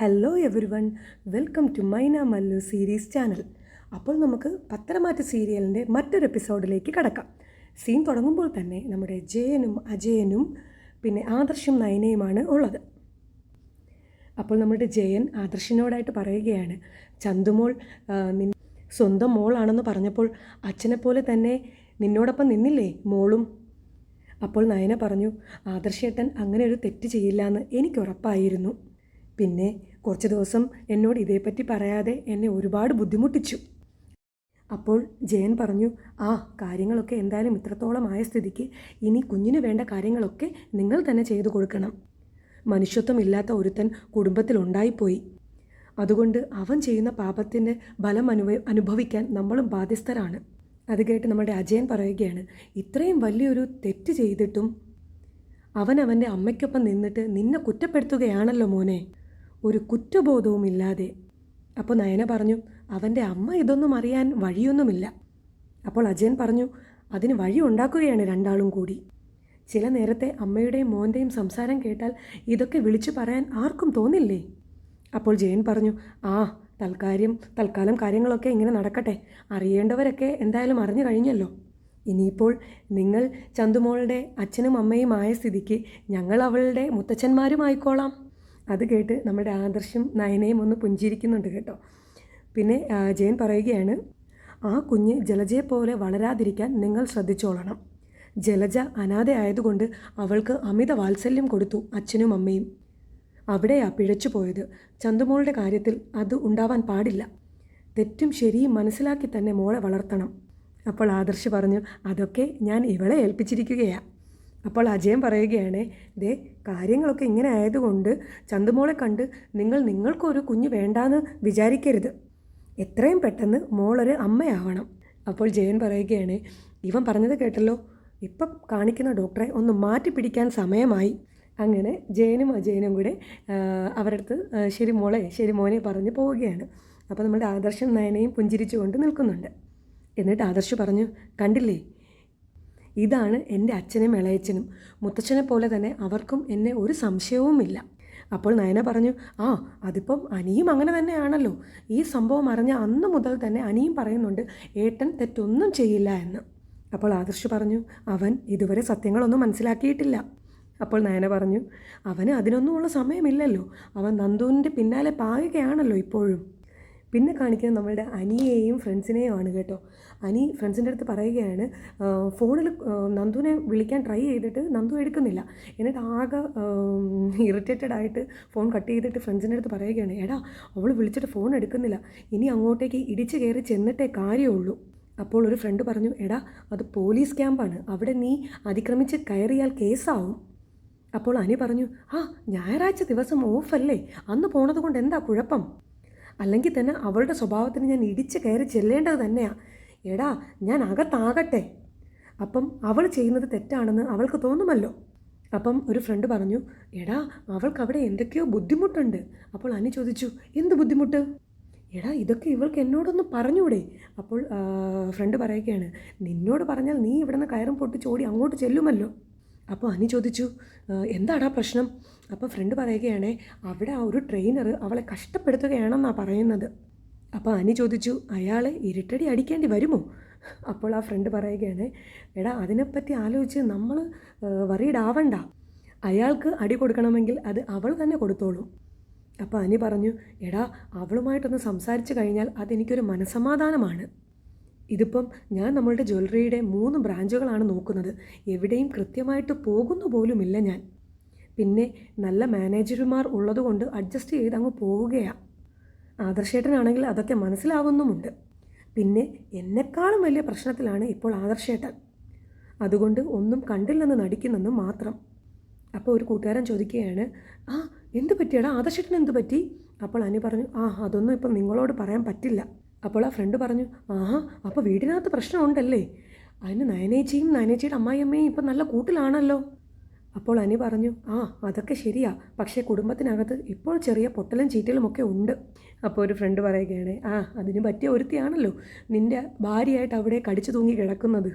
Hello everyone, welcome to മൈന Mallu series channel. അപ്പോൾ നമുക്ക് പത്തരമാറ്റ് സീരിയലിൻ്റെ മറ്റൊരു എപ്പിസോഡിലേക്ക് കടക്കാം. സീൻ തുടങ്ങുമ്പോൾ തന്നെ നമ്മുടെ ജയനും അജയനും പിന്നെ ആദർശും നയനയുമാണ് ഉള്ളത്. അപ്പോൾ നമ്മുടെ ജയൻ ആദർശിനോടായിട്ട് പറയുകയാണ്, ചന്തുമോൾ സ്വന്തം മോളാണെന്ന് പറഞ്ഞപ്പോൾ അച്ഛനെപ്പോലെ തന്നെ നിന്നോടൊപ്പം നിന്നില്ലേ മോളും? അപ്പോൾ നയന പറഞ്ഞു, ആദർശേട്ടൻ അങ്ങനെ ഒരു തെറ്റ് ചെയ്യില്ല എന്ന് എനിക്ക് ഉറപ്പായിരുന്നു. പിന്നെ കുറച്ച് ദിവസം എന്നോട് ഇതേപ്പറ്റി പറയാതെ എന്നെ ഒരുപാട് ബുദ്ധിമുട്ടിച്ചു. അപ്പോൾ ജയൻ പറഞ്ഞു, കാര്യങ്ങളൊക്കെ എന്തായാലും ഇത്രത്തോളം ആയ സ്ഥിതിക്ക് ഇനി കുഞ്ഞിന് വേണ്ട കാര്യങ്ങളൊക്കെ നിങ്ങൾ തന്നെ ചെയ്തു കൊടുക്കണം. മനുഷ്യത്വം ഇല്ലാത്ത ഒരുത്തൻ കുടുംബത്തിലുണ്ടായിപ്പോയി. അതുകൊണ്ട് അവൻ ചെയ്യുന്ന പാപത്തിൻ്റെ ഫലം അനുഭവിക്കാൻ നമ്മളും ബാധ്യസ്ഥരാണ്. അത് കേട്ട് നമ്മുടെ അജയൻ പറയുകയാണ്, ഇത്രയും വലിയൊരു തെറ്റ് ചെയ്തിട്ടും അവൻ അവൻ്റെ അമ്മയ്ക്കൊപ്പം നിന്നിട്ട് നിന്നെ കുറ്റപ്പെടുത്തുകയാണല്ലോ മോനെ, ഒരു കുറ്റബോധവുമില്ലാതെ. അപ്പോൾ നയന പറഞ്ഞു, അവൻ്റെ അമ്മ ഇതൊന്നും അറിയാൻ വഴിയൊന്നുമില്ല. അപ്പോൾ അജയൻ പറഞ്ഞു, അതിന് വഴി ഉണ്ടാക്കുകയാണ് രണ്ടാളും കൂടി. ചില നേരത്തെ അമ്മയുടെയും മോൻ്റെയും സംസാരം കേട്ടാൽ ഇതൊക്കെ വിളിച്ചു പറയാൻ ആർക്കും തോന്നില്ലേ? അപ്പോൾ ജയൻ പറഞ്ഞു, തൽക്കാലം കാര്യങ്ങളൊക്കെ ഇങ്ങനെ നടക്കട്ടെ. അറിയേണ്ടവരൊക്കെ എന്തായാലും അറിഞ്ഞു കഴിഞ്ഞല്ലോ. ഇനിയിപ്പോൾ നിങ്ങൾ ചന്തുമോളുടെ അച്ഛനും അമ്മയും ആയ സ്ഥിതിക്ക് ഞങ്ങൾ അവളുടെ മുത്തച്ഛന്മാരുമായിക്കോളാം. അത് കേട്ട് നമ്മുടെ ആദർശും നയനയും ഒന്ന് പുഞ്ചിരിക്കുന്നുണ്ട് കേട്ടോ. പിന്നെ ജയൻ പറയുകയാണ്, ആ കുഞ്ഞ് ജലജയെപ്പോലെ വളരാതിരിക്കാൻ നിങ്ങൾ ശ്രദ്ധിച്ചോളണം. ജലജ അനാഥ ആയതുകൊണ്ട് അവൾക്ക് അമിത വാത്സല്യം കൊടുത്തു അച്ഛനും അമ്മയും. അവിടെയാ പിഴച്ചു പോയത്. ചന്തുമോളുടെ കാര്യത്തിൽ അത് ഉണ്ടാവാൻ പാടില്ല. തെറ്റും ശരിയും മനസ്സിലാക്കി തന്നെ മോളെ വളർത്തണം. അപ്പോൾ ആദർശ് പറഞ്ഞു, അതൊക്കെ ഞാൻ ഇവളെ ഏൽപ്പിച്ചിരിക്കുകയാണ്. അപ്പോൾ അജയൻ പറയുകയാണ്, കാര്യങ്ങളൊക്കെ ഇങ്ങനെ ആയതുകൊണ്ട് ചന്തുമോളെ കണ്ട് നിങ്ങൾക്കൊരു കുഞ്ഞ് വേണ്ടാന്ന് വിചാരിക്കരുത്. എത്രയും പെട്ടെന്ന് മോളൊരു അമ്മയാവണം. അപ്പോൾ ജയൻ പറയുകയാണ്, ഇവൻ പറഞ്ഞത് കേട്ടല്ലോ, ഇപ്പം കാണിക്കുന്ന ഡോക്ടറെ ഒന്ന് മാറ്റി പിടിക്കാൻ സമയമായി. അങ്ങനെ ജയനും അജയനും കൂടെ അവരടുത്ത് ശരി മോളെ ശരി മോനെ പറഞ്ഞ് പോവുകയാണ്. അപ്പോൾ നമ്മുടെ ആദർശം നയനയും പുഞ്ചിരിച്ചുകൊണ്ട് നിൽക്കുന്നുണ്ട്. എന്നിട്ട് ആദർശ് പറഞ്ഞു, കണ്ടില്ലേ, ഇതാണ് എൻ്റെ അച്ഛനും ഇളയച്ചനും. മുത്തച്ഛനെ പോലെ തന്നെ അവർക്കും എന്നെ ഒരു സംശയവുമില്ല. അപ്പോൾ നയന പറഞ്ഞു, അതിപ്പം അനിയും അങ്ങനെ തന്നെയാണല്ലോ. ഈ സംഭവം അറിഞ്ഞ അന്ന് മുതൽ തന്നെ അനിയും പറയുന്നുണ്ട് ഏട്ടൻ തെറ്റൊന്നും ചെയ്യില്ല എന്ന്. അപ്പോൾ ആദർശ് പറഞ്ഞു, അവൻ ഇതുവരെ സത്യങ്ങളൊന്നും മനസ്സിലാക്കിയിട്ടില്ല. അപ്പോൾ നയന പറഞ്ഞു, അവന് അതിനൊന്നുമുള്ള സമയമില്ലല്ലോ. അവൻ നന്ദുവിൻ്റെ പിന്നാലെ പായുകയാണല്ലോ ഇപ്പോഴും. പിന്നെ കാണിക്കുന്നത് നമ്മളുടെ അനിയെയും ഫ്രണ്ട്സിനെയുമാണ് കേട്ടോ. അനി ഫ്രണ്ട്സിൻ്റെ അടുത്ത് പറയുകയാണ്, ഫോണിൽ നന്ദുവിനെ വിളിക്കാൻ ട്രൈ ചെയ്തിട്ട് നന്ദു എടുക്കുന്നില്ല. എന്നിട്ട് ആകെ ഇറിറ്റേറ്റഡ് ആയിട്ട് ഫോൺ കട്ട് ചെയ്തിട്ട് ഫ്രണ്ട്സിൻ്റെ അടുത്ത് പറയുകയാണ്, എടാ അവൾ വിളിച്ചിട്ട് ഫോൺ എടുക്കുന്നില്ല, ഇനി അങ്ങോട്ടേക്ക് ഇടിച്ച് കയറി ചെന്നിട്ടേ കാര്യമുള്ളൂ. അപ്പോൾ ഒരു ഫ്രണ്ട് പറഞ്ഞു, എടാ അത് പോലീസ് ക്യാമ്പാണ്, അവിടെ നീ അതിക്രമിച്ച് കയറിയാൽ കേസാവും. അപ്പോൾ അനി പറഞ്ഞു, ഞായറാഴ്ച ദിവസം ഓഫല്ലേ, അന്ന് പോണത് കൊണ്ട് എന്താ കുഴപ്പം? അല്ലെങ്കിൽ തന്നെ അവളുടെ സ്വഭാവത്തിന് ഞാൻ ഇടിച്ച് കയറി ചെല്ലേണ്ടത് തന്നെയാണ്. എടാ ഞാൻ അകത്താകട്ടെ, അപ്പം അവൾ ചെയ്യുന്നത് തെറ്റാണെന്ന് അവൾക്ക് തോന്നുമല്ലോ. അപ്പം ഒരു ഫ്രണ്ട് പറഞ്ഞു, എടാ അവൾക്ക് അവിടെ എന്തൊക്കെയോ ബുദ്ധിമുട്ടുണ്ട്. അപ്പോൾ അനി ചോദിച്ചു, എന്ത് ബുദ്ധിമുട്ട്? എടാ ഇതൊക്കെ ഇവൾക്ക് എന്നോടൊന്ന് പറഞ്ഞൂടെ? അപ്പോൾ ഫ്രണ്ട് പറയുകയാണ്, നിന്നോട് പറഞ്ഞാൽ നീ ഇവിടെ നിന്ന് കയറും പൊട്ടിച്ചോടി അങ്ങോട്ട് ചെല്ലുമല്ലോ. അപ്പോൾ അനി ചോദിച്ചു, എന്താടാ പ്രശ്നം? അപ്പോൾ ഫ്രണ്ട് പറയുകയാണേ, അവിടെ ആ ഒരു ട്രെയിനർ അവളെ കഷ്ടപ്പെടുത്തുകയാണെന്നാണ് പറയുന്നത്. അപ്പോൾ അനി ചോദിച്ചു, അയാളെ ഇരിട്ടടി അടിക്കേണ്ടി വരുമോ? അപ്പോൾ ആ ഫ്രണ്ട് പറയുകയാണ്, എടാ അതിനെപ്പറ്റി ആലോചിച്ച് നമ്മൾ വറീഡ് ആവണ്ട. അയാൾക്ക് അടി കൊടുക്കണമെങ്കിൽ അത് അവൾ തന്നെ കൊടുത്തോളും. അപ്പോൾ അനി പറഞ്ഞു, എടാ അവളുമായിട്ടൊന്ന് സംസാരിച്ച് കഴിഞ്ഞാൽ അതെനിക്കൊരു മനസ്സമാധാനമാണ്. ഇതിപ്പം ഞാൻ നമ്മളുടെ ജ്വല്ലറിയുടെ 3 ബ്രാഞ്ചുകളാണ് നോക്കുന്നത്. എവിടെയും കൃത്യമായിട്ട് പോകുന്നു പോലുമില്ല ഞാൻ. പിന്നെ നല്ല മാനേജർമാർ ഉള്ളതുകൊണ്ട് അഡ്ജസ്റ്റ് ചെയ്ത് അങ്ങ് പോവുകയാണ്. ആദർശേട്ടനാണെങ്കിൽ അതൊക്കെ മനസ്സിലാവുന്നുമുണ്ട്. പിന്നെ എന്നെക്കാളും വലിയ പ്രശ്നത്തിലാണ് ഇപ്പോൾ ആദർശേട്ടൻ. അതുകൊണ്ട് ഒന്നും കണ്ടില്ലെന്ന് നടിക്കുന്നെന്ന് മാത്രം. അപ്പോൾ ഒരു കൂട്ടുകാരൻ ചോദിക്കുകയാണ്, എന്ത് പറ്റിയടാ ആദർശേട്ടൻ, എന്ത് പറ്റി? അപ്പോൾ അനി പറഞ്ഞു, അതൊന്നും ഇപ്പം നിങ്ങളോട് പറയാൻ പറ്റില്ല. അപ്പോൾ ആ ഫ്രണ്ട് പറഞ്ഞു, അപ്പോൾ വീടിനകത്ത് പ്രശ്നമുണ്ടല്ലേ? അതിന് നയനേച്ചിയുടെ അമ്മായിയമ്മയും ഇപ്പം നല്ല കൂട്ടിലാണല്ലോ. അപ്പോൾ അനി പറഞ്ഞു, അതൊക്കെ ശരിയാ, പക്ഷേ കുടുംബത്തിനകത്ത് ഇപ്പോൾ ചെറിയ പൊട്ടലും ചീറ്റലുമൊക്കെ ഉണ്ട്. അപ്പോൾ ഒരു ഫ്രണ്ട് പറയുകയാണ്, അതിന് പറ്റിയ ഒരുത്തിയാണല്ലോ നിൻ്റെ ഭാര്യയായിട്ട് അവിടെ കടിച്ചു തൂങ്ങി കിടക്കുന്നത്.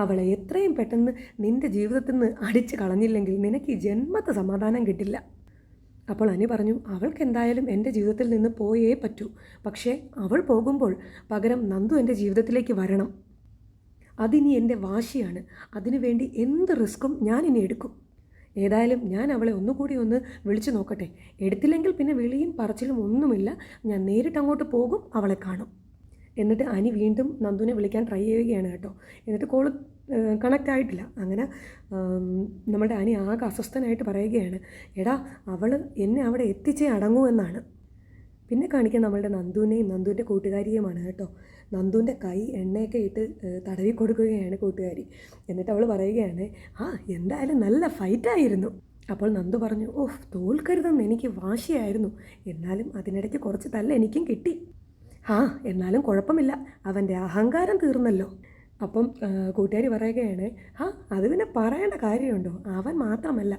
അവളെ എത്രയും പെട്ടെന്ന് നിൻ്റെ ജീവിതത്തിൽ നിന്ന് അടിച്ചു കളഞ്ഞില്ലെങ്കിൽ നിനക്ക് ഈ ജന്മത്തെ സമാധാനം കിട്ടില്ല. അപ്പോൾ അനി പറഞ്ഞു, അവൾക്ക് എന്തായാലും എൻ്റെ ജീവിതത്തിൽ നിന്ന് പോയേ പറ്റൂ. പക്ഷേ അവൾ പോകുമ്പോൾ പകരം നന്ദു എൻ്റെ ജീവിതത്തിലേക്ക് വരണം. അതിനി എൻ്റെ വാശിയാണ്. അതിനു വേണ്ടി എന്ത് റിസ്ക്കും ഞാൻ ഇനി എടുക്കും. ഏതായാലും ഞാൻ അവളെ ഒന്നുകൂടി ഒന്ന് വിളിച്ചു നോക്കട്ടെ. എടുത്തില്ലെങ്കിൽ പിന്നെ വിളിയും പറച്ചിലും ഒന്നുമില്ല. ഞാൻ നേരിട്ട് അങ്ങോട്ട് പോകും, അവളെ കാണും. എന്നിട്ട് അനി വീണ്ടും നന്ദുവിനെ വിളിക്കാൻ ട്രൈ ചെയ്യുകയാണ് കേട്ടോ. എന്നിട്ട് കോള് കണക്റ്റ് ആയിട്ടില്ല. അങ്ങനെ നമ്മുടെ അനി ആകെ അസ്വസ്ഥനായിട്ട് പറയുകയാണ്, എടാ അവൾ എന്നെ അവിടെ എത്തിച്ചേ അടങ്ങൂ എന്നാണ്. പിന്നെ കാണിക്കാൻ നമ്മളുടെ നന്ദുവിനെയും നന്ദുവിൻ്റെ കൂട്ടുകാരിയുമാണ് കേട്ടോ. നന്ദുവിൻ്റെ കൈ എണ്ണയൊക്കെ ഇട്ട് തടവി കൊടുക്കുകയാണ് കൂട്ടുകാരി. എന്നിട്ട് അവൾ പറയുകയാണ്, എന്തായാലും നല്ല ഫൈറ്റായിരുന്നു. അപ്പോൾ നന്ദു പറഞ്ഞു, ഓഹ് തോൽക്കരുതെന്ന് എനിക്ക് വാശിയായിരുന്നു. എന്നാലും അതിനിടയ്ക്ക് കുറച്ച് തല്ല എനിക്കും കിട്ടി. എന്നാലും കുഴപ്പമില്ല, അവൻ്റെ അഹങ്കാരം തീർന്നല്ലോ. അപ്പം കൂട്ടുകാരി പറയുകയാണ്, അത് പിന്നെ പറയേണ്ട കാര്യമുണ്ടോ? അവൻ മാത്രമല്ല,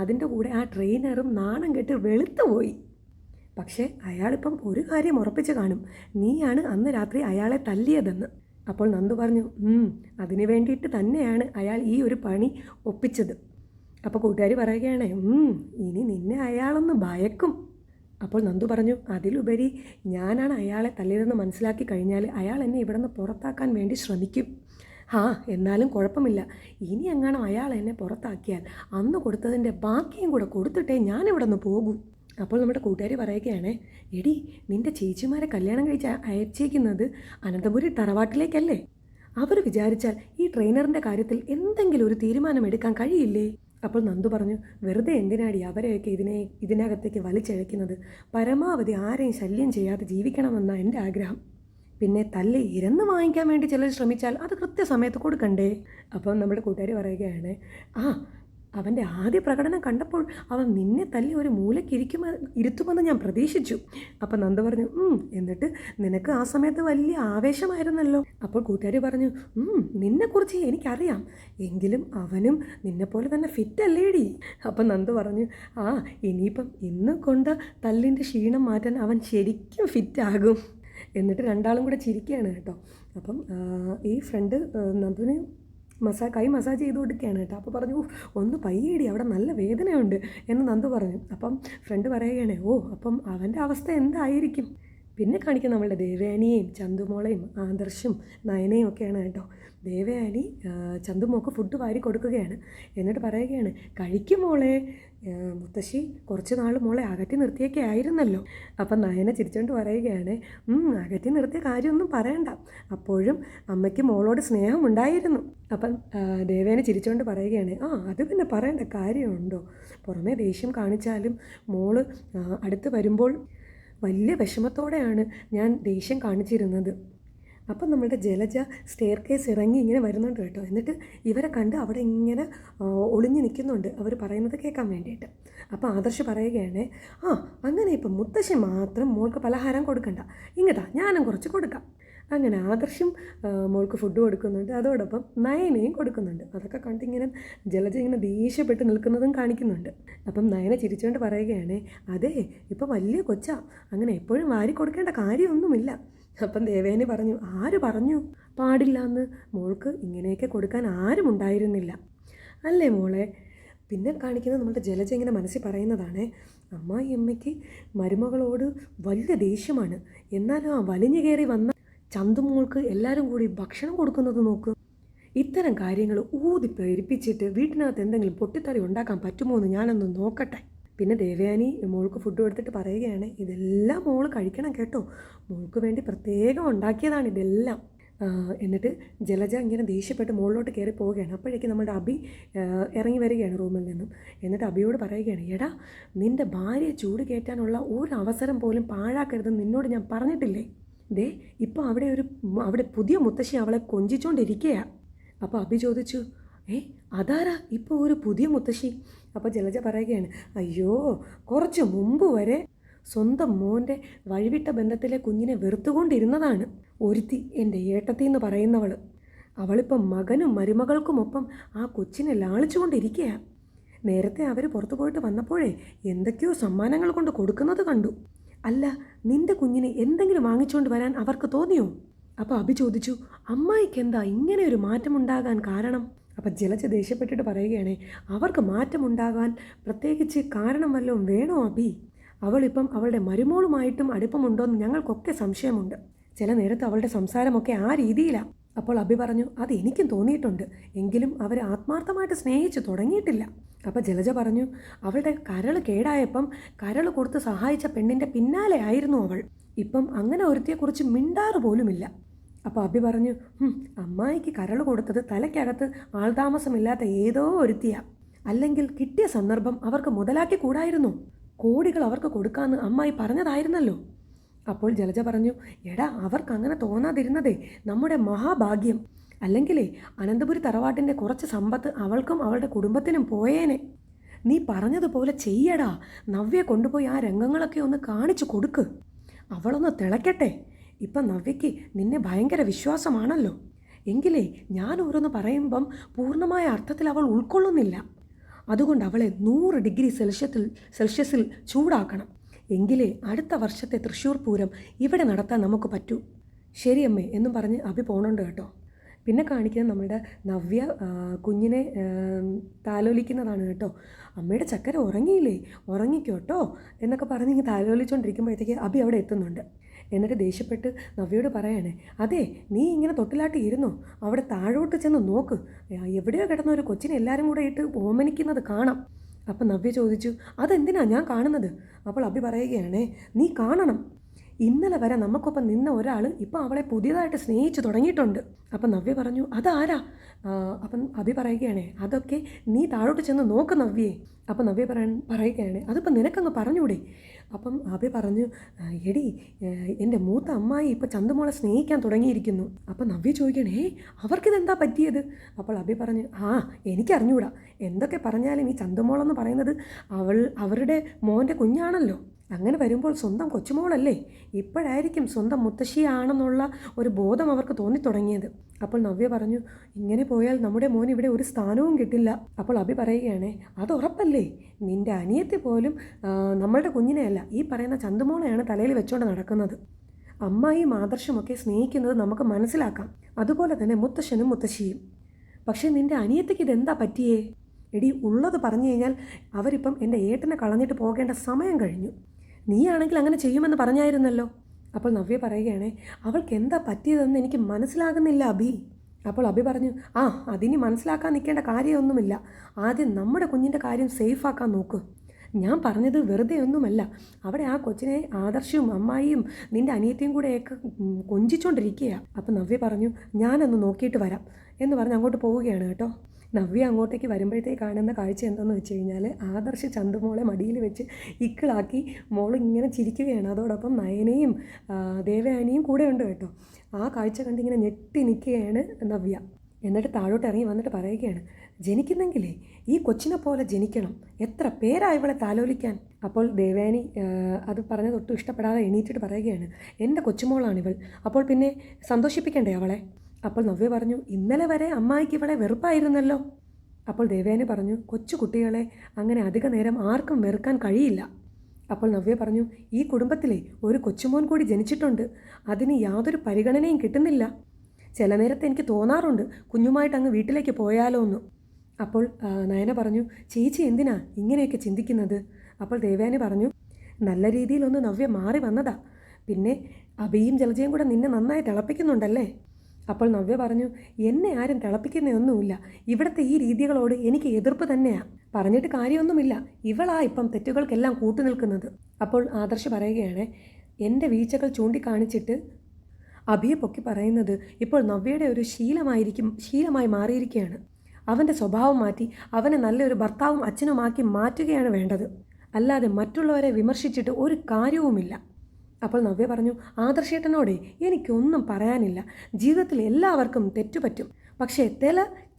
അതിൻ്റെ കൂടെ ആ ട്രെയിനറും നാണം കെട്ട് വെളുത്തുപോയി. പക്ഷേ അയാളിപ്പം ഒരു കാര്യം ഉറപ്പിച്ച് കാണും, നീയാണ് അന്ന് രാത്രി അയാളെ തല്ലിയതെന്ന്. അപ്പോൾ നന്ദു പറഞ്ഞു, അതിനു വേണ്ടിയിട്ട് തന്നെയാണ് അയാൾ ഈ ഒരു പണി ഒപ്പിച്ചത്. അപ്പോൾ കൂട്ടുകാരി പറയുകയാണ്, ഇനി നിന്നെ അയാളൊന്ന് ഭയക്കും. അപ്പോൾ നന്ദു പറഞ്ഞു, അതിലുപരി ഞാനാണ് അയാളെ തല്ലിയതെന്ന് മനസ്സിലാക്കി കഴിഞ്ഞാൽ അയാൾ എന്നെ ഇവിടെ നിന്ന് പുറത്താക്കാൻ വേണ്ടി ശ്രമിക്കും. എന്നാലും കുഴപ്പമില്ല, ഇനി എങ്ങാനും അയാൾ എന്നെ പുറത്താക്കിയാൽ അന്ന് കൊടുത്തതിൻ്റെ ബാക്കിയും കൂടെ കൊടുത്തിട്ടേ ഞാനിവിടെ നിന്ന് പോകൂ. അപ്പോൾ നമ്മുടെ കൂട്ടുകാരി പറയുകയാണ്, എടി നിൻ്റെ ചേച്ചിമാരെ കല്യാണം കഴിച്ച് അയച്ചേക്കുന്നത് അനന്തപുരി തറവാട്ടിലേക്കല്ലേ? അവർ വിചാരിച്ചാൽ ഈ ട്രെയിനറിൻ്റെ കാര്യത്തിൽ എന്തെങ്കിലും ഒരു തീരുമാനം എടുക്കാൻ കഴിയില്ലേ? അപ്പോൾ നന്ദു പറഞ്ഞു, വെറുതെ എന്തിനാടി അവരെയൊക്കെ ഇതിനകത്തേക്ക് വലിച്ചഴയ്ക്കുന്നത്? പരമാവധി ആരെയും ശല്യം ചെയ്യാതെ ജീവിക്കണമെന്നാണ് എൻ്റെ ആഗ്രഹം. പിന്നെ തല്ലി ഇരന്ന് വാങ്ങിക്കാൻ വേണ്ടി ചിലർ ശ്രമിച്ചാൽ അത് കൃത്യസമയത്ത് കൊടുക്കണ്ടേ? അപ്പം നമ്മുടെ കൂട്ടുകാരി പറയുകയാണ്, അവൻ്റെ ആദ്യ പ്രകടനം കണ്ടപ്പോൾ അവൻ നിന്നെ തല്ലി ഒരു മൂലയ്ക്ക് ഇരുത്തുമെന്ന് ഞാൻ പ്രതീക്ഷിച്ചു. അപ്പം നന്ദു പറഞ്ഞു, എന്നിട്ട് നിനക്ക് ആ സമയത്ത് വലിയ ആവേശമായിരുന്നല്ലോ. അപ്പോൾ കൂട്ടുകാരി പറഞ്ഞു, നിന്നെക്കുറിച്ച് എനിക്കറിയാം, എങ്കിലും അവനും നിന്നെപ്പോലെ തന്നെ ഫിറ്റ് അല്ലേടി. അപ്പം നന്ദു പറഞ്ഞു, ഇനിയിപ്പം ഇന്ന് കൊണ്ട തല്ലിൻ്റെ ക്ഷീണം മാറ്റാൻ അവൻ ശരിക്കും ഫിറ്റാകും. എന്നിട്ട് രണ്ടാളും കൂടെ ചിരിക്കുകയാണ് കേട്ടോ. അപ്പം ഈ ഫ്രണ്ട് നന്ദുവിന് കൈ മസാജ് ചെയ്ത് കൊടുക്കുകയാണ് കേട്ടോ. അപ്പോൾ പറഞ്ഞു, ഒന്ന് പയ്യേടി, അവിടെ നല്ല വേദനയുണ്ട് എന്ന് നന്ദു പറഞ്ഞു. അപ്പം ഫ്രണ്ട് പറയുകയാണ്, അപ്പം അവൻ്റെ അവസ്ഥ എന്തായിരിക്കും? പിന്നെ കാണിക്കുക നമ്മളുടെ ദേവയാനിയെയും ചന്തുമോളെയും ആദർശും നയനയും ഒക്കെയാണ് കേട്ടോ. ദേവയാനി ചന്തുമോൾക്ക് ഫുഡ് വാരി കൊടുക്കുകയാണ്. എന്നിട്ട് പറയുകയാണ്, കഴിക്കും മോളെ, മുത്തശ്ശി കുറച്ച് നാൾ മോളെ അകറ്റി നിർത്തിയൊക്കെ ആയിരുന്നല്ലോ. അപ്പം നയന ചിരിച്ചുകൊണ്ട് പറയുകയാണ്, അകറ്റി നിർത്തിയ കാര്യമൊന്നും പറയണ്ട, അപ്പോഴും അമ്മയ്ക്ക് മോളോട് സ്നേഹമുണ്ടായിരുന്നു. അപ്പം ദേവേനെ ചിരിച്ചുകൊണ്ട് പറയുകയാണ്, അത് പിന്നെ പറയേണ്ട കാര്യമുണ്ടോ? പുറമേ ദേഷ്യം കാണിച്ചാലും മോള് അടുത്ത് വരുമ്പോൾ വലിയ വിഷമത്തോടെയാണ് ഞാൻ ദേഷ്യം കാണിച്ചിരുന്നത്. അപ്പം നമ്മളുടെ ജലജ സ്റ്റെയർ കേസ് ഇറങ്ങി ഇങ്ങനെ വരുന്നുണ്ട് കേട്ടോ. എന്നിട്ട് ഇവരെ കണ്ട് അവിടെ ഇങ്ങനെ ഒളിഞ്ഞു നിൽക്കുന്നുണ്ട്, അവർ പറയുന്നത് കേൾക്കാൻ വേണ്ടിയിട്ട്. അപ്പോൾ ആദർശ് പറയുകയാണ്, അങ്ങനെ ഇപ്പം മുത്തശ്ശി മാത്രം മോൾക്ക് പലഹാരം കൊടുക്കണ്ട, ഇങ്ങട്ടാ ഞാനും കുറച്ച് കൊടുക്കാം. അങ്ങനെ ആദർശും മോൾക്ക് ഫുഡ് കൊടുക്കുന്നുണ്ട്, അതോടൊപ്പം നയനയും കൊടുക്കുന്നുണ്ട്. അതൊക്കെ കണ്ടിങ്ങനെ ജലജ ഇങ്ങനെ ദേഷ്യപ്പെട്ട് നിൽക്കുന്നതും കാണിക്കുന്നുണ്ട്. അപ്പം നയന ചിരിച്ചുകൊണ്ട് പറയുകയാണ്, അതെ ഇപ്പം വലിയ കൊച്ചാ, അങ്ങനെ എപ്പോഴും വാരി കൊടുക്കേണ്ട കാര്യമൊന്നുമില്ല. അപ്പം ദേവേനെ പറഞ്ഞു, ആര് പറഞ്ഞു പാടില്ല എന്ന്? മോൾക്ക് ഇങ്ങനെയൊക്കെ കൊടുക്കാൻ ആരും ഉണ്ടായിരുന്നില്ല അല്ലേ മോളെ? പിന്നെ കാണിക്കുന്നത് നമ്മുടെ ജലജ ഇങ്ങനെ മനസ്സിൽ പറയുന്നതാണ്, അമ്മായിയമ്മയ്ക്ക് മരുമകളോട് വലിയ ദേഷ്യമാണ്, എന്നാലും ആ വലിഞ്ഞു കയറി വന്ന ചന്തുമോൾക്ക് എല്ലാവരും കൂടി ഭക്ഷണം കൊടുക്കുന്നത് നോക്ക്. ഇത്തരം കാര്യങ്ങൾ ഊതി പെരുപ്പിച്ചിട്ട് വീട്ടിനകത്ത് എന്തെങ്കിലും പൊട്ടിത്തെറി ഉണ്ടാക്കാൻ പറ്റുമോ എന്ന് ഞാനൊന്ന് നോക്കട്ടെ. പിന്നെ ദേവയാനി മോൾക്ക് ഫുഡ് കൊടുത്തിട്ട് പറയുകയാണ്, ഇതെല്ലാം മോൾ കഴിക്കണം കേട്ടോ, മോൾക്ക് വേണ്ടി പ്രത്യേകം ഉണ്ടാക്കിയതാണ് ഇതെല്ലാം. എന്നിട്ട് ജലജ ഇങ്ങനെ ദേഷ്യപ്പെട്ട് മുകളിലോട്ട് കയറി പോവുകയാണ്. അപ്പോഴേക്കും നമ്മുടെ അബി ഇറങ്ങി വരികയാണ് റൂമിൽ നിന്നും. എന്നിട്ട് അബിയോട് പറയുകയാണ്, എടാ നിൻ്റെ ഭാര്യയെ ചൂട് കയറ്റാനുള്ള ഒരു അവസരം പോലും പാഴാക്കരുതെന്ന് നിന്നോട് ഞാൻ പറഞ്ഞിട്ടില്ലേ? ഇപ്പോൾ അവിടെ പുതിയ മുത്തശ്ശി അവളെ കൊഞ്ചിച്ചുകൊണ്ടിരിക്കുകയാണ്. അപ്പോൾ അബി ചോദിച്ചു, അതാരാ ഇപ്പോൾ ഒരു പുതിയ മുത്തശ്ശി? അപ്പോൾ ജലജ പറയുകയാണ്, അയ്യോ കുറച്ച് മുമ്പ് വരെ സ്വന്തം മോൻ്റെ വഴിവിട്ട ബന്ധത്തിലെ കുഞ്ഞിനെ വെറുത്തുകൊണ്ടിരുന്നതാണ് ഒരുത്തി, എൻ്റെ ഏട്ടത്തി എന്ന് പറയുന്നവൾ. അവളിപ്പം മകനും മരുമകൾക്കുമൊപ്പം ആ കൊച്ചിനെ ലാളിച്ചുകൊണ്ടിരിക്കുകയാണ്. നേരത്തെ അവർ പുറത്തു പോയിട്ട് വന്നപ്പോഴേ എന്തൊക്കെയോ സമ്മാനങ്ങൾ കൊണ്ട് കൊടുക്കുന്നത് കണ്ടു. അല്ല, നിൻ്റെ കുഞ്ഞിനെ എന്തെങ്കിലും വാങ്ങിച്ചുകൊണ്ട് വരാൻ അവർക്ക് തോന്നിയോ? അപ്പോൾ അബി ചോദിച്ചു, അമ്മായിക്ക് എന്താ ഇങ്ങനെ ഒരു മാറ്റമുണ്ടാകാൻ കാരണം? അപ്പം ജലജ ദേഷ്യപ്പെട്ടിട്ട് പറയുകയാണേ, അവർക്ക് മാറ്റമുണ്ടാകാൻ പ്രത്യേകിച്ച് കാരണം വല്ലതും വേണോ അബി? അവളിപ്പം അവളുടെ മരുമോളുമായിട്ടും അടുപ്പമുണ്ടോയെന്ന് ഞങ്ങൾക്കൊക്കെ സംശയമുണ്ട്. ചില നേരത്ത് അവളുടെ സംസാരമൊക്കെ ആ രീതിയിലാണ്. അപ്പോൾ അബി പറഞ്ഞു, അത് എനിക്കും തോന്നിയിട്ടുണ്ട്, എങ്കിലും അവർ ആത്മാർത്ഥമായിട്ട് സ്നേഹിച്ച് തുടങ്ങിയിട്ടില്ല. അപ്പോൾ ജലജ പറഞ്ഞു, അവളുടെ കരൾ കേടായപ്പം കരൾ കൊടുത്ത് സഹായിച്ച പെണ്ണിൻ്റെ പിന്നാലെ ആയിരുന്നു അവൾ. ഇപ്പം അങ്ങനെ ഒരുത്തിയെക്കുറിച്ച് മിണ്ടാറ് പോലുമില്ല. അപ്പോൾ അബി പറഞ്ഞു, അമ്മായിക്ക് കരൾ കൊടുത്തത് തലയ്ക്കകത്ത് ആൾതാമസമില്ലാത്ത ഏതോ ഒരുത്തിയാ. അല്ലെങ്കിൽ കിട്ടിയ സന്ദർഭം അവർക്ക് മുതലാക്കി കൂടായിരുന്നു? കോടികൾ അവർക്ക് കൊടുക്കാമെന്ന് അമ്മായി പറഞ്ഞതായിരുന്നല്ലോ. അപ്പോൾ ജലജ പറഞ്ഞു, എടാ, അവർക്ക് അങ്ങനെ തോന്നാതിരുന്നതേ നമ്മുടെ മഹാഭാഗ്യം. അല്ലെങ്കിലേ അനന്തപുരി തറവാട്ടിൻ്റെ കുറച്ച് സമ്പത്ത് അവൾക്കും അവളുടെ കുടുംബത്തിനും പോയേനെ. നീ പറഞ്ഞതുപോലെ ചെയ്യടാ. നവ്യെ കൊണ്ടുപോയി ആ രംഗങ്ങളൊക്കെ ഒന്ന് കാണിച്ചു കൊടുക്ക്. അവളൊന്ന് തിളയ്ക്കട്ടെ. ഇപ്പം നവ്യയ്ക്ക് നിന്നെ ഭയങ്കര വിശ്വാസമാണല്ലോ. എങ്കിലേ ഞാൻ ഓരോന്ന് പറയുമ്പം പൂർണ്ണമായ അർത്ഥത്തിൽ അവൾ ഉൾക്കൊള്ളുന്നില്ല. അതുകൊണ്ട് അവളെ 100 ഡിഗ്രി സെൽഷ്യസിൽ ചൂടാക്കണം. എങ്കിലേ അടുത്ത വർഷത്തെ തൃശ്ശൂർ പൂരം ഇവിടെ നടത്താൻ നമുക്ക് പറ്റൂ. ശരിയമ്മേ എന്നും പറഞ്ഞ് അഭി പോകണുണ്ട് കേട്ടോ. പിന്നെ കാണിക്കുന്നത് നമ്മുടെ നവ്യ കുഞ്ഞിനെ താലോലിക്കുന്നതാണ് കേട്ടോ. അമ്മയുടെ ചക്കര ഉറങ്ങിയില്ലേ, ഉറങ്ങിക്കോട്ടോ എന്നൊക്കെ പറഞ്ഞ് താലോലിച്ചുകൊണ്ടിരിക്കുമ്പോഴത്തേക്ക് അഭി അവിടെ എത്തുന്നുണ്ട്. എന്നിട്ട് ദേഷ്യപ്പെട്ട് നവ്യയോട് പറയണേ, അതെ, നീ ഇങ്ങനെ തൊട്ടിലാട്ടി ഇരുന്നോ, അവിടെ താഴോട്ട് ചെന്ന് നോക്ക്, എവിടെയോ കിടന്ന ഒരു കൊച്ചിനെ എല്ലാവരും കൂടെ ഇട്ട് ഓമനിക്കുന്നത് കാണാം. അപ്പം നവ്യ ചോദിച്ചു, അതെന്തിനാ ഞാൻ കാണുന്നത്? അപ്പോൾ അഭി പറയുകയാണേ, നീ കാണണം. ഇന്നലെ വരെ നമുക്കൊപ്പം നിന്ന ഒരാൾ ഇപ്പം അവളെ പുതിയതായിട്ട് സ്നേഹിച്ച് തുടങ്ങിയിട്ടുണ്ട്. അപ്പം നവ്യ പറഞ്ഞു, അതാരാ? അപ്പം അഭി പറയുകയാണേ, അതൊക്കെ നീ താഴോട്ട് ചെന്ന് നോക്ക് നവ്യേ. അപ്പം നവ്യ പറയുകയാണ്, അതിപ്പം നിനക്കങ്ങ് പറഞ്ഞൂടെ? അപ്പം അഭി പറഞ്ഞു, എടി, എൻ്റെ മൂത്ത അമ്മായി ഇപ്പോൾ ചന്തുമോളെ സ്നേഹിക്കാൻ തുടങ്ങിയിരിക്കുന്നു. അപ്പം നവ്യ ചോദിക്കണേ, അവർക്കിതെന്താ പറ്റിയത്? അപ്പോൾ അഭി പറഞ്ഞു, എനിക്കറിഞ്ഞൂടാ. എന്തൊക്കെ പറഞ്ഞാലും ഈ ചന്തുമോളെന്ന് പറയുന്നത് അവരുടെ മോൻ്റെ കുഞ്ഞാണല്ലോ. അങ്ങനെ വരുമ്പോൾ സ്വന്തം കൊച്ചുമോളല്ലേ, ഇപ്പോഴായിരിക്കും സ്വന്തം മുത്തശ്ശിയാണെന്നുള്ള ഒരു ബോധം അവർക്ക് തോന്നിത്തുടങ്ങിയത്. അപ്പോൾ നവ്യ പറഞ്ഞു, ഇങ്ങനെ പോയാൽ നമ്മുടെ മോൻ ഇവിടെ ഒരു സ്ഥാനവും കിട്ടില്ല. അപ്പോൾ അഭി പറയുകയാണേ, അത് ഉറപ്പല്ലേ, നിൻ്റെ അനിയത്തി പോലും നമ്മളുടെ കുഞ്ഞിനെയല്ല, ഈ പറയുന്ന ചന്തുമോളെയാണ് തലയിൽ വെച്ചുകൊണ്ട് നടക്കുന്നത്. അമ്മായിയും ആദർശമൊക്കെ സ്നേഹിക്കുന്നത് നമുക്ക് മനസ്സിലാക്കാം, അതുപോലെ തന്നെ മുത്തശ്ശനും മുത്തശ്ശിയും. പക്ഷേ നിൻ്റെ അനിയത്തിക്ക് ഇതെന്താ പറ്റിയേ? എടി, ഉള്ളത് പറഞ്ഞു കഴിഞ്ഞാൽ അവരിപ്പം എൻ്റെ ഏട്ടനെ കളഞ്ഞിട്ട് പോകേണ്ട സമയം കഴിഞ്ഞു. നീയാണെങ്കിൽ അങ്ങനെ ചെയ്യുമെന്ന് പറഞ്ഞായിരുന്നല്ലോ. അപ്പോൾ നവ്യ പറയുകയാണേ, അവൾക്ക് എന്താ പറ്റിയതെന്ന് എനിക്ക് മനസ്സിലാകുന്നില്ല അഭി. അപ്പോൾ അഭി പറഞ്ഞു, അതിനി മനസ്സിലാക്കാൻ നിൽക്കേണ്ട കാര്യമൊന്നുമില്ല. ആദ്യം നമ്മുടെ കുഞ്ഞിൻ്റെ കാര്യം സേഫാക്കാൻ നോക്ക്. ഞാൻ പറഞ്ഞത് വെറുതെ ഒന്നുമല്ല. അവിടെ ആ കൊച്ചിനെ ആദർശവും അമ്മായിയും നിൻ്റെ അനിയത്തിയും കൂടെയൊക്കെ കൊഞ്ചിച്ചുകൊണ്ടിരിക്കുകയാണ്. അപ്പം നവ്യ പറഞ്ഞു, ഞാനൊന്ന് നോക്കിയിട്ട് വരാം എന്ന് പറഞ്ഞ് അങ്ങോട്ട് പോവുകയാണ് കേട്ടോ. നവ്യ അങ്ങോട്ടേക്ക് വരുമ്പോഴത്തേക്ക് കാണുന്ന കാഴ്ച എന്താണെന്ന് വെച്ച് കഴിഞ്ഞാൽ, ആദർശ് ചന്തുമോളെ മടിയിൽ വെച്ച് ഇക്കിളാക്കി മോൾ ഇങ്ങനെ ചിരിക്കുകയാണ്. അതോടൊപ്പം നയനയും ദേവയാനിയും കൂടെ ഉണ്ട് കേട്ടോ. ആ കാഴ്ച കണ്ടിങ്ങനെ ഞെട്ടി നിൽക്കുകയാണ് നവ്യ. എന്നിട്ട് താഴോട്ട് ഇറങ്ങി വന്നിട്ട് പറയുകയാണ്, ജനിക്കുന്നെങ്കിലേ ഈ കൊച്ചിനെ പോലെ ജനിക്കണം. എത്ര പേരാ ഇവളെ താലോലിക്കാൻ. അപ്പോൾ ദേവയാനി അത് പറഞ്ഞത് ഒട്ടും ഇഷ്ടപ്പെടാതെ എണീറ്റിട്ട് പറയുകയാണ്, എൻ്റെ കൊച്ചുമോളാണിവൾ, അപ്പോൾ പിന്നെ സന്തോഷിപ്പിക്കണ്ടേ അവളെ? അപ്പോൾ നവ്യ പറഞ്ഞു, ഇന്നലെ വരെ അമ്മായിക്ക് ഇവളെ വെറുപ്പായിരുന്നല്ലോ. അപ്പോൾ ദേവയാനി പറഞ്ഞു, കൊച്ചു കുട്ടികളെ അങ്ങനെ അധിക നേരം ആർക്കും വെറുക്കാൻ കഴിയില്ല. അപ്പോൾ നവ്യ പറഞ്ഞു, ഈ കുടുംബത്തിലെ ഒരു കൊച്ചുമോൻ കൂടി ജനിച്ചിട്ടുണ്ട്, അതിന് യാതൊരു പരിഗണനയും കിട്ടുന്നില്ല. ചില നേരത്തെ എനിക്ക് തോന്നാറുണ്ട് കുഞ്ഞുമായിട്ട് അങ്ങ് വീട്ടിലേക്ക് പോയാലോ എന്ന്. അപ്പോൾ നയന പറഞ്ഞു, ചേച്ചി എന്തിനാ ഇങ്ങനെയൊക്കെ ചിന്തിക്കുന്നത്? അപ്പോൾ ദേവയാനി പറഞ്ഞു, നല്ല രീതിയിലൊന്ന് നവ്യ മാറി വന്നതാ. പിന്നെ അഭിയും ജലജയും കൂടെ നിന്നെ നന്നായി തിളപ്പിക്കുന്നുണ്ടല്ലേ? അപ്പോൾ നവ്യ പറഞ്ഞു, എന്നെ ആരും തിളപ്പിക്കുന്നതൊന്നുമില്ല. ഇവിടുത്തെ ഈ രീതികളോട് എനിക്ക് എതിർപ്പ് തന്നെയാണ്. പറഞ്ഞിട്ട് കാര്യമൊന്നുമില്ല, ഇവളാ ഇപ്പം തെറ്റുകൾക്കെല്ലാം കൂട്ടുനിൽക്കുന്നത്. അപ്പോൾ ആദർശ് പറയുകയാണ്, എൻ്റെ വീഴ്ചകൾ ചൂണ്ടിക്കാണിച്ചിട്ട് അഭിയെ പൊക്കി പറയുന്നത് ഇപ്പോൾ നവ്യയുടെ ഒരു ശീലമായി മാറിയിരിക്കുകയാണ്. അവൻ്റെ സ്വഭാവം മാറ്റി അവനെ നല്ലൊരു ഭർത്താവും അച്ഛനുമാക്കി മാറ്റുകയാണ് വേണ്ടത്, അല്ലാതെ മറ്റുള്ളവരെ വിമർശിച്ചിട്ട് ഒരു കാര്യവുമില്ല. അപ്പോൾ നവ്യ പറഞ്ഞു, ആദർശേട്ടനോടെ എനിക്കൊന്നും പറയാനില്ല. ജീവിതത്തിൽ എല്ലാവർക്കും തെറ്റുപറ്റും, പക്ഷേ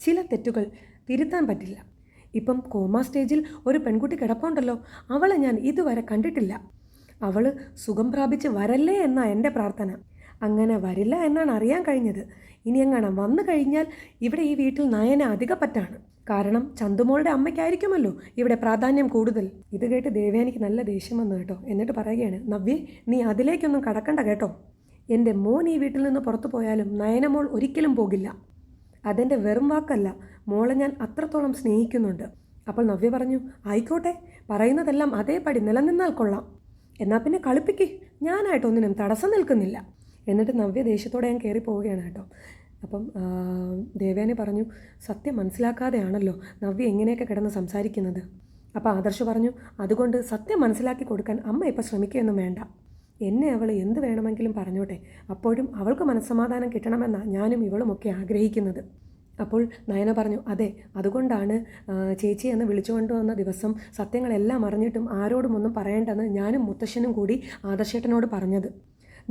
ചില തെറ്റുകൾ തിരുത്താൻ പറ്റില്ല. ഇപ്പം കോമ സ്റ്റേജിൽ ഒരു പെൺകുട്ടി കിടപ്പുണ്ടല്ലോ, അവളെ ഞാൻ ഇതുവരെ കണ്ടിട്ടില്ല. അവൾ സുഖം പ്രാപിച്ച് വരല്ലേ എന്നാ എൻ്റെ പ്രാർത്ഥന. അങ്ങനെ വരില്ല എന്നാണ് അറിയാൻ കഴിഞ്ഞത്. ഇനി എങ്ങനെ വന്നു കഴിഞ്ഞാൽ ഇവിടെ ഈ വീട്ടിൽ നയന അധികപ്പറ്റാണ്. കാരണം ചന്തുമോളുടെ അമ്മയ്ക്കായിരിക്കുമല്ലോ ഇവിടെ പ്രാധാന്യം കൂടുതൽ. ഇത് കേട്ട് ദേവയാനിക്ക് നല്ല ദേഷ്യം വന്നു കേട്ടോ. എന്നിട്ട് പറയുകയാണ്, നവ്യ, നീ അതിലേക്കൊന്നും കടക്കണ്ട കേട്ടോ. എൻ്റെ മോൻ ഈ വീട്ടിൽ നിന്ന് പുറത്തു പോയാലും നയനമോൾ ഒരിക്കലും പോകില്ല. അതെൻ്റെ വെറും വാക്കല്ല, മോളെ ഞാൻ അത്രത്തോളം സ്നേഹിക്കുന്നുണ്ട്. അപ്പോൾ നവ്യ പറഞ്ഞു, ആയിക്കോട്ടെ, പറയുന്നതെല്ലാം അതേപടി നിലനിന്നാൽ കൊള്ളാം. എന്നാൽ പിന്നെ കളിപ്പിക്ക്, ഞാനായിട്ടൊന്നിനും തടസ്സം നിൽക്കുന്നില്ല. എന്നിട്ട് നവ്യ ദേഷ്യത്തോടെ ഞാൻ കയറി പോവുകയാണ് കേട്ടോ. അപ്പം ദേവയാനി പറഞ്ഞു, സത്യം മനസ്സിലാക്കാതെയാണല്ലോ നവ്യ എങ്ങനെയൊക്കെ കിടന്ന് സംസാരിക്കുന്നത്. അപ്പോൾ ആദർശ് പറഞ്ഞു, അതുകൊണ്ട് സത്യം മനസ്സിലാക്കി കൊടുക്കാൻ അമ്മ ഇപ്പോൾ ശ്രമിക്കുകയൊന്നും വേണ്ട. എന്നെ അവൾ എന്ത് വേണമെങ്കിലും പറഞ്ഞോട്ടെ, അപ്പോഴും അവൾക്ക് മനസ്സമാധാനം കിട്ടണമെന്നാണ് ഞാനും ഇവളുമൊക്കെ ആഗ്രഹിക്കുന്നത്. അപ്പോൾ നയന പറഞ്ഞു, അതെ, അതുകൊണ്ടാണ് ചേച്ചി എന്ന് വിളിച്ചുകൊണ്ട് വന്ന ദിവസം സത്യങ്ങളെല്ലാം അറിഞ്ഞിട്ടും ആരോടും ഒന്നും പറയേണ്ടെന്ന് ഞാനും മുത്തശ്ശനും കൂടി ആദർശേട്ടനോട് പറഞ്ഞത്.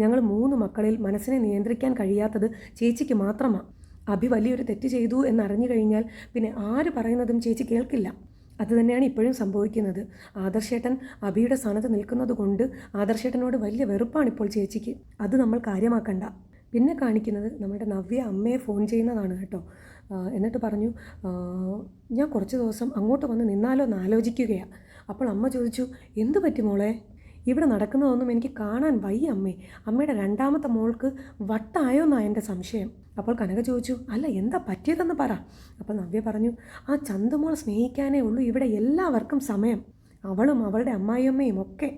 ഞങ്ങൾ 3 മക്കളിൽ മനസ്സിനെ നിയന്ത്രിക്കാൻ കഴിയാത്തത് ചേച്ചിക്ക് മാത്രമാണ്. അഭി വലിയൊരു തെറ്റ് ചെയ്തു എന്നറിഞ്ഞു കഴിഞ്ഞാൽ പിന്നെ ആര് പറയുന്നതും ചേച്ചി കേൾക്കില്ല. അതുതന്നെയാണ് ഇപ്പോഴും സംഭവിക്കുന്നത്. ആദർശേട്ടൻ അഭിയുടെ സ്ഥാനത്ത് നിൽക്കുന്നത് കൊണ്ട് ആദർശേട്ടനോട് വലിയ വെറുപ്പാണിപ്പോൾ ചേച്ചിക്ക്. അത് നമ്മൾ കാര്യമാക്കണ്ട. പിന്നെ കാണിക്കുന്നത് നമ്മുടെ നവ്യ അമ്മയെ ഫോൺ ചെയ്യുന്നതാണ് കേട്ടോ. എന്നിട്ട് പറഞ്ഞു, ഞാൻ കുറച്ച് ദിവസം അങ്ങോട്ട് വന്ന് നിന്നാലോ എന്ന് ആലോചിക്കുകയാണ്. അപ്പോൾ അമ്മ ചോദിച്ചു, എന്തു പറ്റി മോളെ? ഇവിടെ നടക്കുന്നതൊന്നും എനിക്ക് കാണാൻ വയ്യ അമ്മേ. അമ്മയുടെ 2ാമത്തെ മോൾക്ക് വട്ടായോന്നാണ് എൻ്റെ സംശയം. അപ്പോൾ കനക ചോദിച്ചു, അല്ല എന്താ പറ്റിയതെന്ന് പറ. അപ്പോൾ നവ്യ പറഞ്ഞു, ആ ചന്തുമോൾ സ്നേഹിക്കാനേ ഉള്ളൂ ഇവിടെ എല്ലാവർക്കും സമയം. അവളും അവളുടെ അമ്മായിയമ്മയും ഒക്കെ.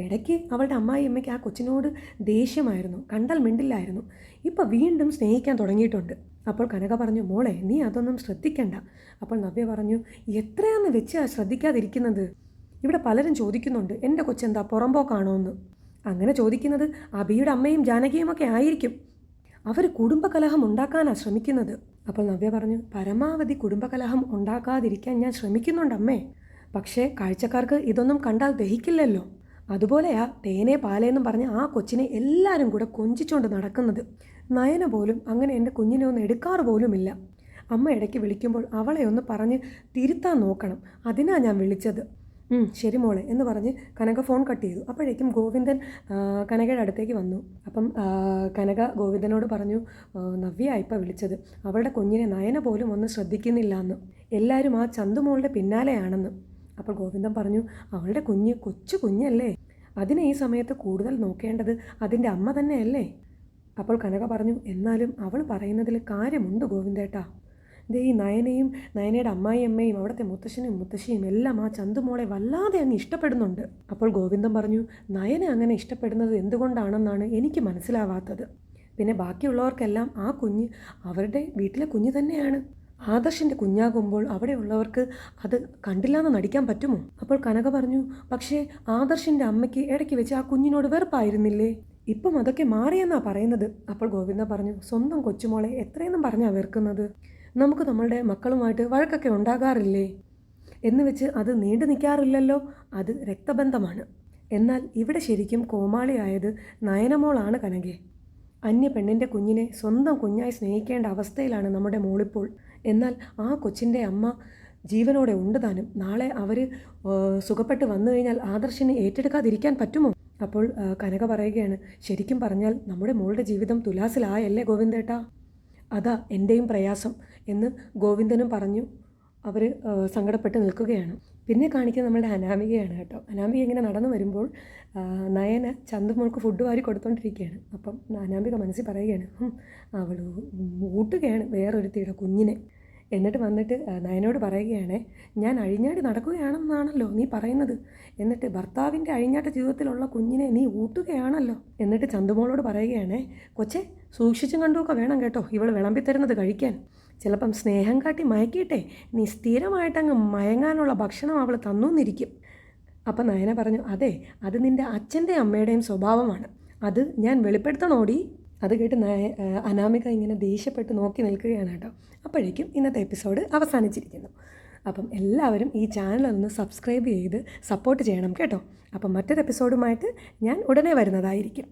ഇടയ്ക്ക് അവളുടെ അമ്മായിയമ്മയ്ക്ക് ആ കൊച്ചിനോട് ദേഷ്യമായിരുന്നു, കണ്ടാൽ മിണ്ടില്ലായിരുന്നു. ഇപ്പോൾ വീണ്ടും സ്നേഹിക്കാൻ തുടങ്ങിയിട്ടുണ്ട്. അപ്പോൾ കനക പറഞ്ഞു, മോളെ നീ അതൊന്നും ശ്രദ്ധിക്കണ്ട. അപ്പോൾ നവ്യ പറഞ്ഞു, എത്രയാണെന്ന് വെച്ചാൽ ശ്രദ്ധിക്കാതിരിക്കുന്നത്? ഇവിടെ പലരും ചോദിക്കുന്നുണ്ട്, എൻ്റെ കൊച്ചെന്താ പുറമ്പോക്കാണോ എന്ന്. അങ്ങനെ ചോദിക്കുന്നത് അഭിയുടെ അമ്മയും ജാനകിയും ഒക്കെ ആയിരിക്കും. അവർ കുടുംബകലഹം ഉണ്ടാക്കാനാണ് ശ്രമിക്കുന്നത്. അപ്പോൾ നവ്യ പറഞ്ഞു, പരമാവധി കുടുംബകലഹം ഉണ്ടാക്കാതിരിക്കാൻ ഞാൻ ശ്രമിക്കുന്നുണ്ടമ്മേ. പക്ഷേ കാഴ്ചക്കാർക്ക് ഇതൊന്നും കണ്ടാൽ ദഹിക്കില്ലല്ലോ. അതുപോലെയാ തേനേ പാലേന്നും പറഞ്ഞ് ആ കൊച്ചിനെ എല്ലാവരും കൂടെ കൊഞ്ചിച്ചുകൊണ്ട് നടക്കുന്നത്. നയന പോലും അങ്ങനെ എൻ്റെ കുഞ്ഞിനെ ഒന്ന് എടുക്കാറ് പോലുമില്ല. അമ്മ ഇടയ്ക്ക് വിളിക്കുമ്പോൾ അവളെ ഒന്ന് പറഞ്ഞ് തിരുത്താൻ നോക്കണം. അതിനാ ഞാൻ വിളിച്ചത്. ശരി മോളെ എന്ന് പറഞ്ഞ് കനക ഫോൺ കട്ട് ചെയ്തു. അപ്പോഴേക്കും ഗോവിന്ദൻ കനകയുടെ അടുത്തേക്ക് വന്നു. അപ്പം കനക ഗോവിന്ദനോട് പറഞ്ഞു, നവ്യ ഇപ്പോൾ വിളിച്ചത്, അവളുടെ കുഞ്ഞിനെ നയന പോലും ഒന്ന് ശ്രദ്ധിക്കുന്നില്ല എന്ന്. എല്ലാവരും ആ ചന്തുമോളുടെ പിന്നാലെയാണെന്ന്. അപ്പോൾ ഗോവിന്ദൻ പറഞ്ഞു, അവളുടെ കുഞ്ഞ് കൊച്ചു കുഞ്ഞല്ലേ, അതിനെ ഈ സമയത്ത് കൂടുതൽ നോക്കേണ്ടത് അതിൻ്റെ അമ്മ തന്നെയല്ലേ. അപ്പോൾ കനക പറഞ്ഞു, എന്നാലും അവൾ പറയുന്നതിൽ കാര്യമുണ്ട് ഗോവിന്ദേട്ടാ. ദേ ഈ നയനയും നയനയുടെ അമ്മായിയമ്മയും അവിടുത്തെ മുത്തശ്ശനും മുത്തശ്ശിയും എല്ലാം ആ ചന്തുമോളെ വല്ലാതെ അങ്ങ് ഇഷ്ടപ്പെടുന്നുണ്ട്. അപ്പോൾ ഗോവിന്ദൻ പറഞ്ഞു, നയനെ അങ്ങനെ ഇഷ്ടപ്പെടുന്നത് എന്തുകൊണ്ടാണെന്നാണ് എനിക്ക് മനസ്സിലാവാത്തത്. പിന്നെ ബാക്കിയുള്ളവർക്കെല്ലാം ആ കുഞ്ഞ് അവരുടെ വീട്ടിലെ കുഞ്ഞ് തന്നെയാണ്. ആദർശിൻ്റെ കുഞ്ഞാകുമ്പോൾ അവിടെയുള്ളവർക്ക് അത് കണ്ടില്ലാന്ന് നടിക്കാൻ പറ്റുമോ? അപ്പോൾ കനക പറഞ്ഞു, പക്ഷേ ആദർശിൻ്റെ അമ്മയ്ക്ക് ഇടയ്ക്ക് വെച്ച് ആ കുഞ്ഞിനോട് വെറുപ്പായിരുന്നില്ലേ? ഇപ്പം അതൊക്കെ മാറിയെന്നാ പറയുന്നത്. അപ്പോൾ ഗോവിന്ദ പറഞ്ഞു, സ്വന്തം കൊച്ചുമോളെ എത്രയെന്നും പറഞ്ഞാൽ വെറുക്കുന്നത്? നമുക്ക് നമ്മളുടെ മക്കളുമായിട്ട് വഴക്കൊക്കെ ഉണ്ടാകാറില്ലേ? എന്ന് വെച്ച് അത് നീണ്ടു നിൽക്കാറില്ലല്ലോ. അത് രക്തബന്ധമാണ്. എന്നാൽ ഇവിടെ ശരിക്കും കോമാളിയായത് നയനമോളാണ് കനകെ. അന്യ പെണ്ണിൻ്റെ കുഞ്ഞിനെ സ്വന്തം കുഞ്ഞായി സ്നേഹിക്കേണ്ട അവസ്ഥയിലാണ് നമ്മുടെ മോളിപ്പോൾ. എന്നാൽ ആ കൊച്ചിൻ്റെ അമ്മ ജീവനോടെ ഉണ്ട് താനും. നാളെ അവർ സുഖപ്പെട്ട് വന്നു കഴിഞ്ഞാൽ ആദർശിനെ ഏറ്റെടുക്കാതിരിക്കാൻ പറ്റുമോ? അപ്പോൾ കനക പറയുകയാണ്, ശരിക്കും പറഞ്ഞാൽ നമ്മുടെ മോളുടെ ജീവിതം തുലാസിലായല്ലേ ഗോവിന്ദേട്ടാ? അതാ എൻ്റെയും പ്രയാസം എന്ന് ഗോവിന്ദനും പറഞ്ഞു. അവർ സങ്കടപ്പെട്ട് നിൽക്കുകയാണ്. പിന്നെ കാണിക്കുന്നത് നമ്മളുടെ അനാമികയാണ് കേട്ടോ. അനാമിക ഇങ്ങനെ നടന്നു വരുമ്പോൾ നയന ചന്തുമോൾക്ക് ഫുഡ് വാരി കൊടുത്തോണ്ടിരിക്കുകയാണ്. അപ്പം അനാമിക മനസ്സിൽ പറയുകയാണ്, അവൾ ഊട്ടുകയാണ് വേറൊരുത്തിയുടെ കുഞ്ഞിനെ. എന്നിട്ട് വന്നിട്ട് നയനോട് പറയുകയാണ്, ഞാൻ അഴിഞ്ഞാടി നടക്കുകയാണെന്നാണല്ലോ നീ പറയുന്നത്. എന്നിട്ട് ഭർത്താവിൻ്റെ അഴിഞ്ഞാട്ട ജീവിതത്തിലുള്ള കുഞ്ഞിനെ നീ ഊട്ടുകയാണല്ലോ. എന്നിട്ട് ചന്തുമോളോട് പറയുകയാണ്, കൊച്ചെ സൂക്ഷിച്ചും കണ്ടുമൊക്കെ വേണം കേട്ടോ ഇവൾ വിളമ്പിത്തരുന്നത് കഴിക്കാൻ. ചിലപ്പം സ്നേഹം കാട്ടി മയക്കിയിട്ടേ നീ സ്ഥിരമായിട്ടങ്ങ് മയങ്ങാനുള്ള ഭക്ഷണം അവൾ തന്നൂന്നിരിക്കും. അപ്പം നയന പറഞ്ഞു, അതെ, അത് നിൻ്റെ അച്ഛൻ്റെ അമ്മയുടെയും സ്വഭാവമാണ്. അത് ഞാൻ വെളിപ്പെടുത്തണോടി. അത് കേട്ട് അനാമിക ഇങ്ങനെ ദേഷ്യപ്പെട്ട് നോക്കി നിൽക്കുകയാണ് കേട്ടോ. അപ്പോഴേക്കും ഇന്നത്തെ എപ്പിസോഡ് അവസാനിച്ചിരിക്കുന്നു. അപ്പം എല്ലാവരും ഈ ചാനലൊന്ന് സബ്സ്ക്രൈബ് ചെയ്ത് സപ്പോർട്ട് ചെയ്യണം കേട്ടോ. അപ്പം മറ്റൊരു എപ്പിസോഡുമായിട്ട് ഞാൻ ഉടനെ വരുന്നതായിരിക്കും.